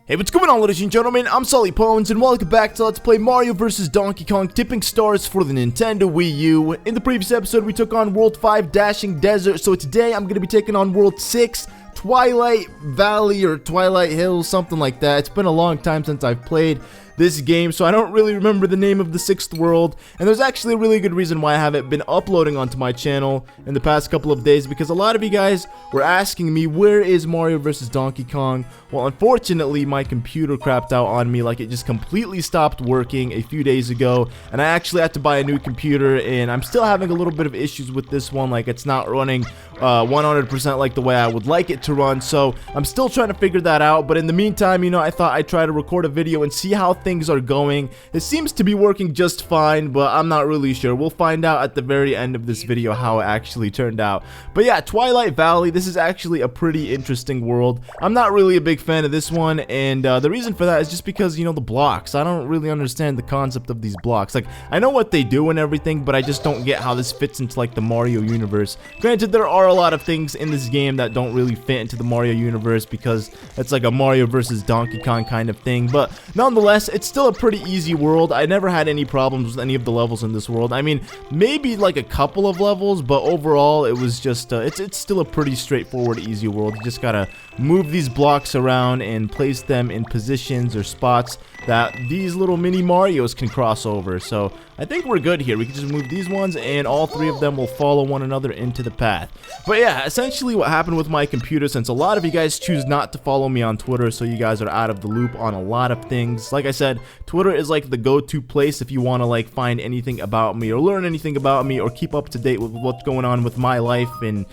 Hey, what's going on, ladies and gentlemen? I'm SullyPwnz, and welcome back to Let's Play Mario vs. Donkey Kong Tipping Stars for the Nintendo Wii U. In the previous episode, we took on World 5 Dashing Desert, so today I'm going to be taking on World 6 Twilight Valley or Twilight Hills, something like that. It's been a long time since I've played this game, so I don't really remember the name of the 6th world, and there's actually a really good reason why I haven't been uploading onto my channel in the past couple of days, because a lot of you guys were asking me, where is Mario vs. Donkey Kong? Well, unfortunately, my computer crapped out on me, like it just completely stopped working a few days ago, and I actually had to buy a new computer, and I'm still having a little bit of issues with this one, like it's not running 100% like the way I would like it to run, so I'm still trying to figure that out. But in the meantime, you know, I thought I'd try to record a video and see how things are going. It seems to be working just fine, but I'm not really sure. We'll find out at the very end of this video how it actually turned out. But yeah, Twilight Valley, this is actually a pretty interesting world. I'm not really a big fan of this one, and the reason for that is just because, you know, the blocks. I don't really understand the concept of these blocks. Like, I know what they do and everything, but I just don't get how this fits into, like, the Mario universe. Granted, there are a lot of things in this game that don't really fit into the Mario universe because it's like a Mario versus Donkey Kong kind of thing, but nonetheless, it's still a pretty easy world. I never had any problems with any of the levels in this world. I mean, maybe like a couple of levels, but overall, it was just, it's still a pretty straightforward, easy world. You just gotta move these blocks around and place them in positions or spots that these little mini Marios can cross over. So I think we're good here. We can just move these ones and all three of them will follow one another into the path. But yeah, essentially what happened with my computer, since a lot of you guys choose not to follow me on Twitter, so you guys are out of the loop on a lot of things. Like I said, Twitter is like the go-to place if you want to like find anything about me or learn anything about me or keep up to date with what's going on with my life and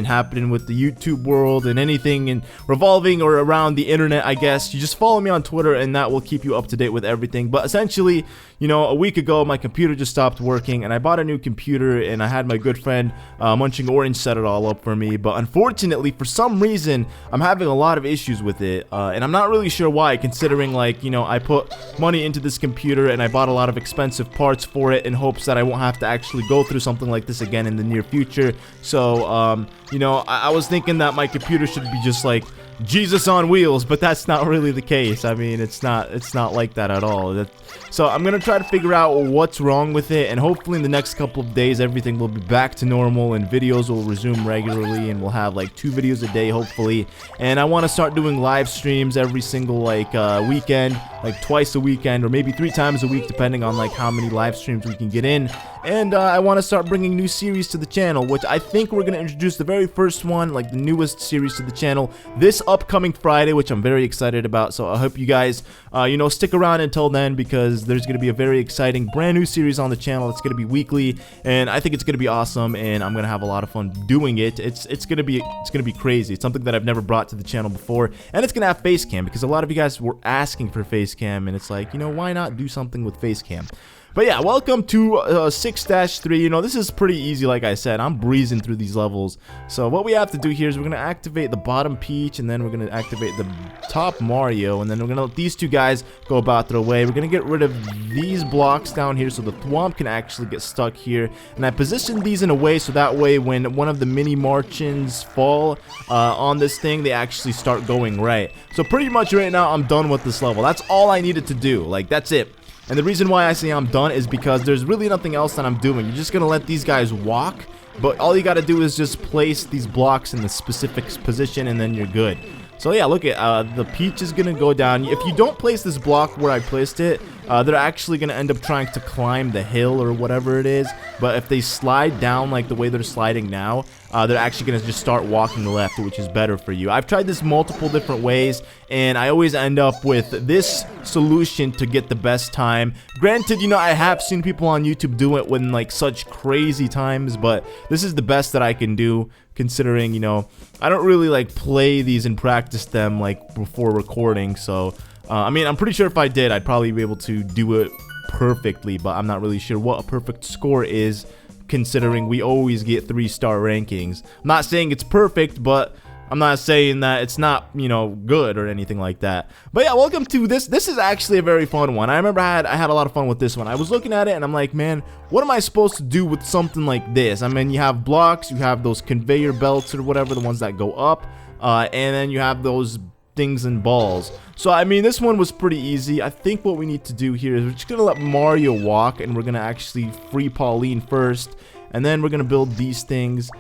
happening with the YouTube world and anything and revolving or around the internet, I guess. You just follow me on Twitter and that will keep you up to date with everything. But essentially, you know, a week ago my computer just stopped working and I bought a new computer and I had my good friend Munching Orange set it all up for me, but unfortunately for some reason I'm having a lot of issues with it, and I'm not really sure why, considering, like, you know, I put money into this computer and I bought a lot of expensive parts for it in hopes that I won't have to actually go through something like this again in the near future. So you know, I was thinking that my computer should be just like Jesus on wheels, but that's not really the case. I mean, it's not like that at all. So I'm gonna try to figure out what's wrong with it, and hopefully in the next couple of days everything will be back to normal and videos will resume regularly and we'll have like 2 videos a day hopefully. And I want to start doing live streams every single like weekend, like twice a weekend or maybe 3 times a week depending on like how many live streams we can get in. And I want to start bringing new series to the channel, which I think we're going to introduce the very first one, like the newest series to the channel, this upcoming Friday, which I'm very excited about. So I hope you guys, you know, stick around until then, because there's going to be a very exciting brand new series on the channel. It's going to be weekly, and I think it's going to be awesome, and I'm going to have a lot of fun doing it. It's going to be crazy. It's something that I've never brought to the channel before, and it's going to have face cam, because a lot of you guys were asking for face cam, and it's like, you know, why not do something with face cam? But yeah, welcome to 6-3. You know, this is pretty easy, like I said. I'm breezing through these levels. So what we have to do here is we're going to activate the bottom Peach, and then we're going to activate the top Mario, and then we're going to let these two guys go about their way. We're going to get rid of these blocks down here so the Thwomp can actually get stuck here. And I positioned these in a way so that way when one of the mini Marchins fall on this thing, they actually start going right. So pretty much right now, I'm done with this level. That's all I needed to do. Like, that's it. And the reason why I say I'm done is because there's really nothing else that I'm doing. You're just going to let these guys walk, but all you got to do is just place these blocks in the specific position and then you're good. So yeah, look at the Peach is going to go down. If you don't place this block where I placed it, they're actually going to end up trying to climb the hill or whatever it is. But if they slide down like the way they're sliding now, they're actually going to just start walking left, which is better for you. I've tried this multiple different ways, and I always end up with this solution to get the best time. Granted, you know, I have seen people on YouTube do it when like such crazy times, but this is the best that I can do, considering, you know, I don't really like play these and practice them like before recording. So I mean, I'm pretty sure if I did, I'd probably be able to do it perfectly, but I'm not really sure what a perfect score is, considering we always get 3-star rankings. I'm not saying it's perfect, but I'm not saying that it's not, you know, good or anything like that. But yeah, welcome to this. This is actually a very fun one. I remember I had a lot of fun with this one. I was looking at it and I'm like, man, what am I supposed to do with something like this? I mean, you have blocks, you have those conveyor belts or whatever, the ones that go up, and then you have those things and balls. So I mean, this one was pretty easy. I think what we need to do here is we're just gonna let Mario walk, and we're gonna actually free Pauline first. And then we're going to build these things.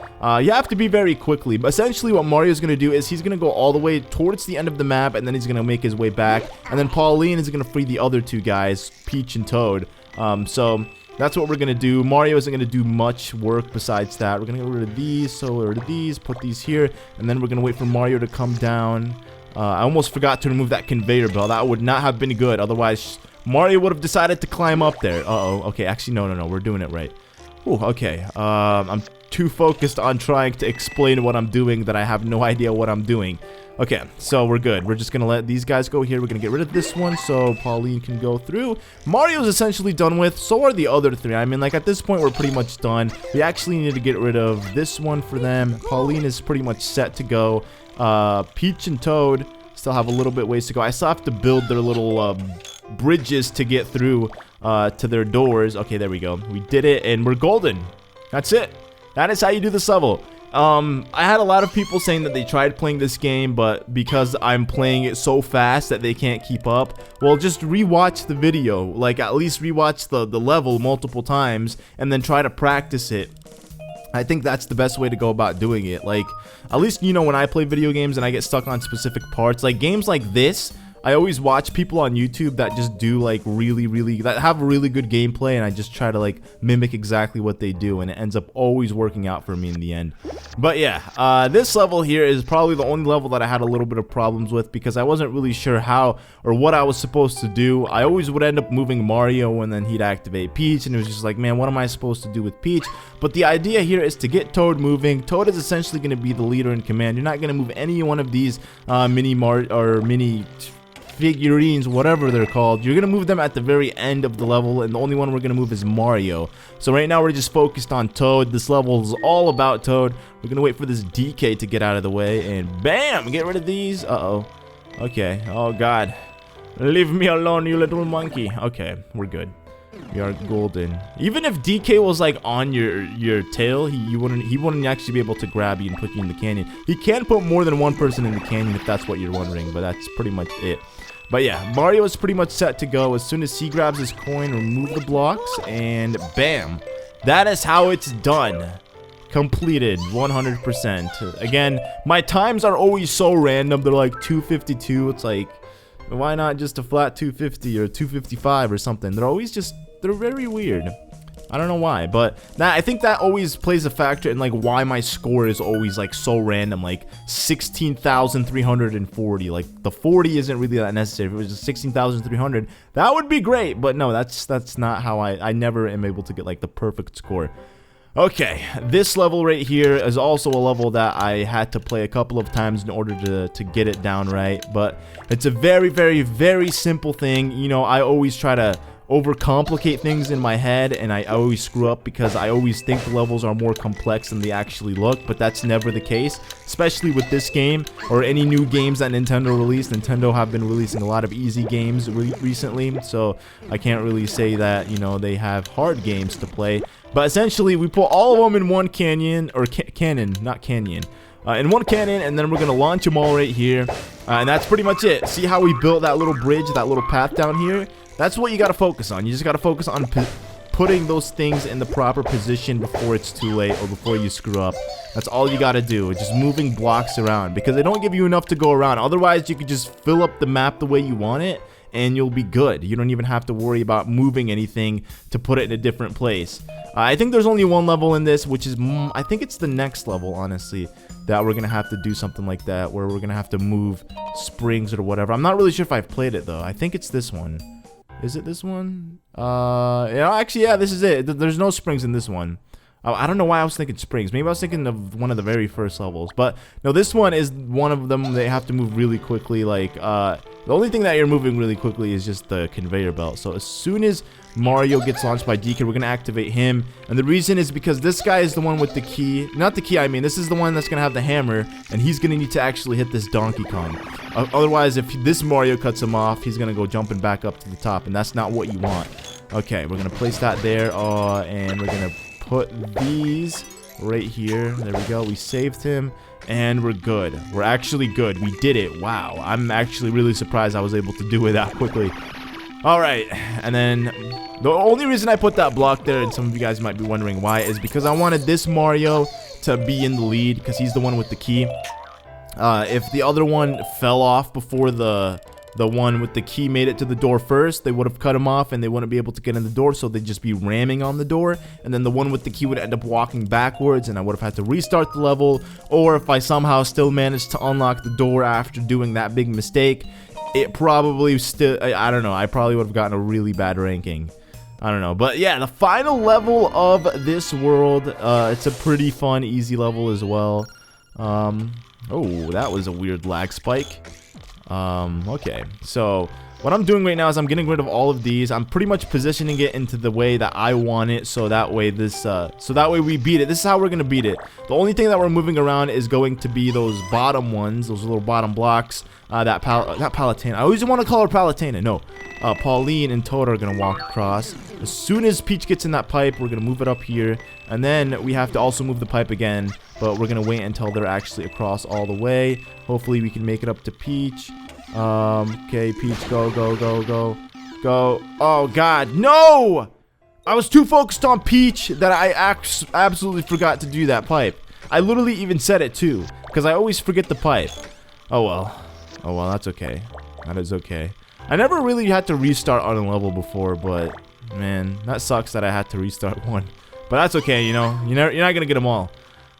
You have to be very quickly. But essentially what Mario's going to do is he's going to go all the way towards the end of the map. And then he's going to make his way back. And then Pauline is going to free the other two guys, Peach and Toad. So that's what we're going to do. Mario isn't going to do much work besides that. We're going to get rid of these. So get rid of these. Put these here. And then we're going to wait for Mario to come down. I almost forgot to remove that conveyor belt. That would not have been good. Otherwise, Mario would have decided to climb up there. Uh-oh. Okay, actually, no. We're doing it right. Ooh, okay. I'm too focused on trying to explain what I'm doing that I have no idea what I'm doing. Okay, so we're good. We're just gonna let these guys go here. We're gonna get rid of this one so Pauline can go through. Mario's essentially done with. So are the other three. I mean, like, at this point, we're pretty much done. We actually need to get rid of this one for them. Pauline is pretty much set to go. Peach and Toad still have a little bit ways to go. I still have to build their little bridges to get through to their doors. Okay, there we go. We did it, and we're golden. That's it. That is how you do this level. I had a lot of people saying that they tried playing this game, but because I'm playing it so fast that they can't keep up, well, just rewatch the video. Like, at least rewatch the level multiple times, and then try to practice it. I think that's the best way to go about doing it. Like, at least, you know, when I play video games and I get stuck on specific parts, like games like this, I always watch people on YouTube that just do like that have really good gameplay, and I just try to like mimic exactly what they do, and it ends up always working out for me in the end. But yeah, this level here is probably the only level that I had a little bit of problems with because I wasn't really sure how or what I was supposed to do. I always would end up moving Mario and then he'd activate Peach, and it was just like, man, what am I supposed to do with Peach? But the idea here is to get Toad moving. Toad is essentially going to be the leader in command. You're not going to move any one of these mini figurines, whatever they're called. You're gonna move them at the very end of the level, and the only one we're gonna move is Mario. So right now we're just focused on Toad. This level is all about Toad. We're gonna wait for this DK to get out of the way, and bam, get rid of these. Okay. Oh god, leave me alone, you little monkey. Okay, we're good. We are golden. Even if DK was like on your tail, he wouldn't actually be able to grab you and put you in the canyon. He can put more than one person in the canyon if that's what you're wondering, but that's pretty much it. But yeah, Mario is pretty much set to go. As soon as he grabs his coin, remove the blocks, and bam. That is how it's done. Completed 100%. Again, my times are always so random. They're like 252. It's like, why not just a flat 250 or 255 or something? They're very weird. I don't know why, but I think that always plays a factor in like why my score is always like so random, like 16,340. Like the 40 isn't really that necessary. If it was just 16,300, that would be great. But no, that's not how I never am able to get like the perfect score. Okay, this level right here is also a level that I had to play a couple of times in order to get it down right. But it's a very, very, very simple thing. You know, I always try to overcomplicate things in my head, and I always screw up because I always think the levels are more complex than they actually look, but that's never the case, especially with this game or any new games that Nintendo released. Nintendo have been releasing a lot of easy games recently, so I can't really say that, you know, they have hard games to play. But essentially, we put all of them in one canyon, or cannon, not canyon. In one cannon, and then we're gonna launch them all right here, and that's pretty much it. See how we built that little bridge, that little path down here? That's what you gotta focus on. You just gotta focus on putting those things in the proper position before it's too late or before you screw up. That's all you gotta do. Just moving blocks around, because they don't give you enough to go around. Otherwise, you could just fill up the map the way you want it, and you'll be good. You don't even have to worry about moving anything to put it in a different place. I think there's only one level in this, which is, I think it's the next level, honestly, that we're gonna have to do something like that, where we're gonna have to move springs or whatever. I'm not really sure if I've played it, though. I think it's this one. Is it this one? Yeah, actually, yeah, this is it. There's no springs in this one. I don't know why I was thinking springs. Maybe I was thinking of one of the very first levels. But no, this one is one of them. They have to move really quickly. Like, the only thing that you're moving really quickly is just the conveyor belt. So as soon as Mario gets launched by DK, we're going to activate him. And the reason is because this guy is the one with the key. Not the key, I mean. This is the one that's going to have the hammer. And he's going to need to actually hit this Donkey Kong. Otherwise, if this Mario cuts him off, he's going to go jumping back up to the top. And that's not what you want. Okay, we're going to place that there. And we're going to put these right here. There we go. We saved him. And we're good. We're actually good. We did it. Wow. I'm actually really surprised I was able to do it that quickly. Alright. And then the only reason I put that block there, and some of you guys might be wondering why, is because I wanted this Mario to be in the lead because he's the one with the key. If the other one fell off before the one with the key made it to the door first, they would have cut him off and they wouldn't be able to get in the door, so they'd just be ramming on the door, and then the one with the key would end up walking backwards and I would have had to restart the level. Or if I somehow still managed to unlock the door after doing that big mistake, it probably still, I don't know, I probably would have gotten a really bad ranking. I don't know. But yeah, the final level of this world, it's a pretty fun, easy level as well. Oh, that was a weird lag spike. Okay, so what I'm doing right now is I'm getting rid of all of these. I'm pretty much positioning it into the way that I want it, so that way we beat it. This is how we're gonna beat it. The only thing that we're moving around is going to be those bottom ones, those little bottom blocks. Not Palutena. I always want to call her Palutena. No, Pauline and Toad are gonna walk across. As soon as Peach gets in that pipe, we're gonna move it up here, and then we have to also move the pipe again. But we're gonna wait until they're actually across all the way. Hopefully we can make it up to Peach. Okay, Peach, go, go, go, go, go. Oh God, no! I was too focused on Peach that I absolutely forgot to do that pipe. I literally even said it too, because I always forget the pipe. Oh well. Oh well, that's okay. That is okay. I never really had to restart on a level before, but man, that sucks that I had to restart one. But that's okay, you know. You're not gonna get them all.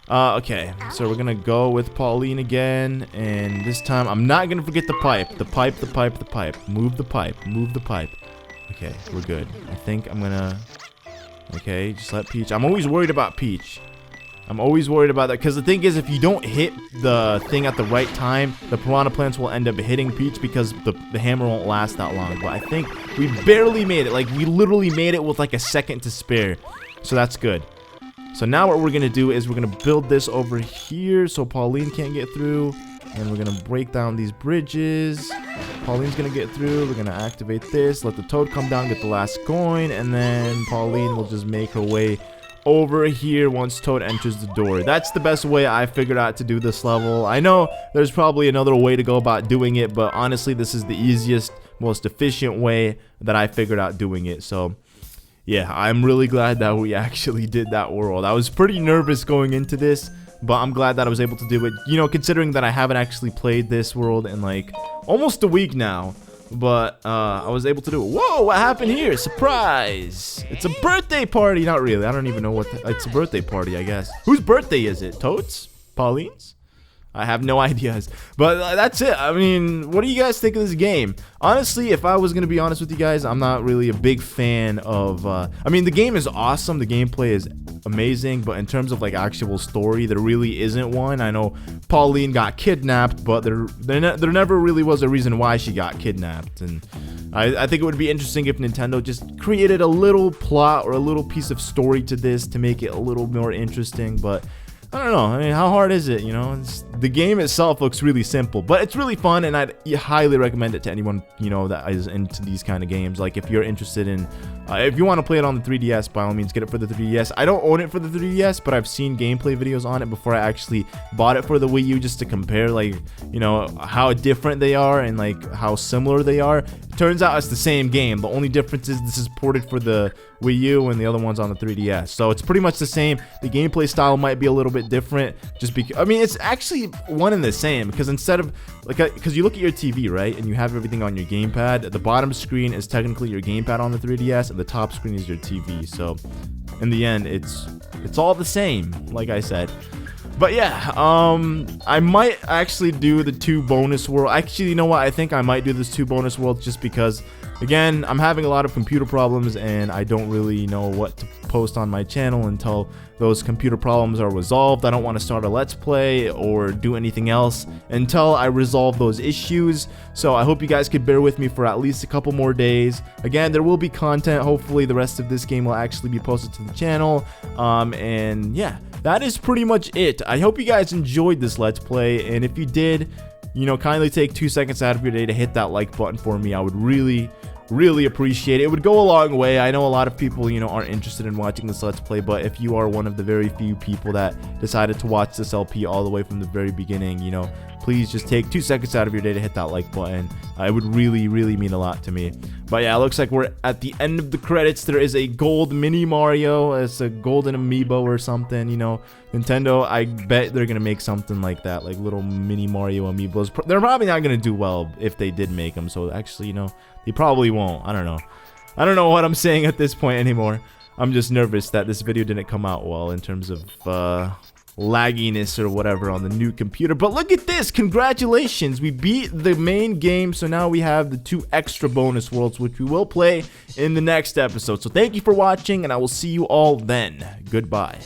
Okay, so we're gonna go with Pauline again, and this time I'm not gonna forget the pipe. The pipe, the pipe, the pipe. Move the pipe, move the pipe. Okay, we're good. I think I'm gonna... Okay, just let Peach... I'm always worried about Peach. I'm always worried about that, because the thing is, if you don't hit the thing at the right time, the piranha plants will end up hitting Peach because the hammer won't last that long. But I think we barely made it. Like, we literally made it with like a second to spare. So that's good. So now what we're going to do is we're going to build this over here so Pauline can't get through. And we're going to break down these bridges. Pauline's going to get through. We're going to activate this. Let the Toad come down, get the last coin. And then Pauline will just make her way over here once Toad enters the door. That's the best way I figured out to do this level. I know there's probably another way to go about doing it, but honestly, this is the easiest, most efficient way that I figured out doing it. So yeah, I'm really glad that we actually did that world. I was pretty nervous going into this, but I'm glad that I was able to do it. You know, considering that I haven't actually played this world in like almost a week now. But I was able to do it. Whoa, what happened here? Surprise! It's a birthday party. Not really. I don't even know what it's a birthday party, I guess. Whose birthday is it? Toad's? Pauline's? I have no ideas. But that's it. I mean, what do you guys think of this game? Honestly, if I was going to be honest with you guys, I'm not really a big fan of... I mean, the game is awesome. The gameplay is amazing. But in terms of, like, actual story, there really isn't one. I know Pauline got kidnapped, but there never really was a reason why she got kidnapped. And I think it would be interesting if Nintendo just created a little plot or a little piece of story to this to make it a little more interesting. But I don't know. I mean, how hard is it? You know, the game itself looks really simple, but it's really fun, and I'd highly recommend it to anyone, you know, that is into these kind of games. Like, if you're interested in, if you want to play it on the 3DS, by all means, get it for the 3DS. I don't own it for the 3DS, but I've seen gameplay videos on it before I actually bought it for the Wii U, just to compare, like, you know, how different they are and, like, how similar they are. It turns out it's the same game. The only difference is this is ported for the Wii U and the other one's on the 3DS. So it's pretty much the same. The gameplay style might be a little bit different, just because, I mean, it's actually one and the same, because instead of, like, because you look at your TV, right, and you have everything on your gamepad, the bottom screen is technically your gamepad on the 3DS, and the top screen is your TV. So in the end, it's all the same, like I said. But yeah, I might actually do the 2 bonus world. Actually, you know what? I think I might do this 2 bonus worlds just because, again, I'm having a lot of computer problems and I don't really know what to post on my channel until those computer problems are resolved. I don't want to start a Let's Play or do anything else until I resolve those issues. So I hope you guys could bear with me for at least a couple more days. Again, there will be content. Hopefully the rest of this game will actually be posted to the channel. And yeah, that is pretty much it. I hope you guys enjoyed this Let's Play, and if you did, you know, kindly take 2 seconds out of your day to hit that like button for me. I would really really appreciate it. It would go a long way. I know a lot of people, you know, aren't interested in watching this Let's Play, but if you are one of the very few people that decided to watch this LP all the way from the very beginning, you know, please just take 2 seconds out of your day to hit that like button. It would really mean a lot to me. But yeah, it looks like we're at the end of the credits. There is a gold mini Mario. It's a golden amiibo or something, you know. Nintendo, I bet they're gonna make something like that, like little mini Mario amiibos. They're probably not gonna do well if they did make them, so actually, you know, they probably won't. I don't know what I'm saying at this point anymore. I'm just nervous that this video didn't come out well in terms of lagginess or whatever on the new computer. But look at this, congratulations, we beat the main game. So now we have the 2 extra bonus worlds, which we will play in the next episode. So thank you for watching, and I will see you all then. Goodbye.